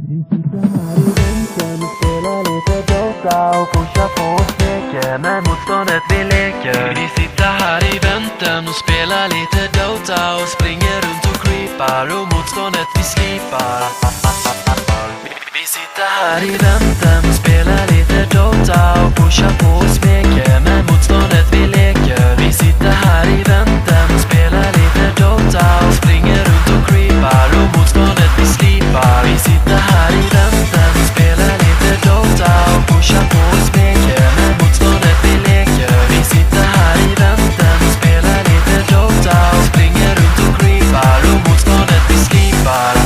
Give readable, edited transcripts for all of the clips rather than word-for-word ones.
Vi sitter här i bänken och spelar lite Dota och pushar på och smeker med motståndet vi leker. Vi sitter här i väntan och spelar lite Dota och springer runt och creepar och motståndet vi slipar. Vi sitter här i väntan och spelar lite Dota och pushar på och smeker med motståndet vi leker. Vi sitter här i väntan och spelar lite Dota och springer runt och creepar och motståndet vi slipar. Vi sitter här i väntan och spelar lite Dota och pushar på och smeker med motståndet vi leker. Vi sitter här i väntan och spelar lite Dota och springer runt och creepar och motståndet vi slipar.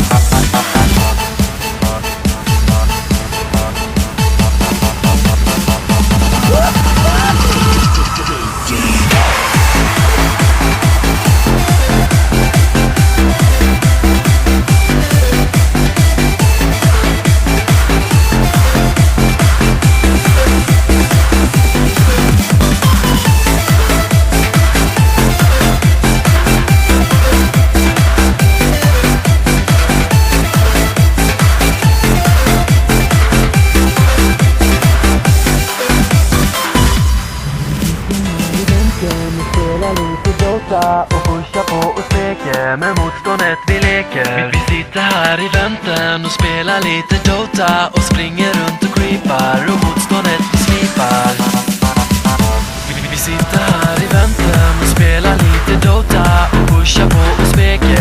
Och pushar på och smeker med motståndet vi leker. Vi sitter här i väntan och spelar lite Dota och springer runt och creepar och motståndet vi slipar. Vi sitter här i väntan och spelar lite Dota och pushar på och smeker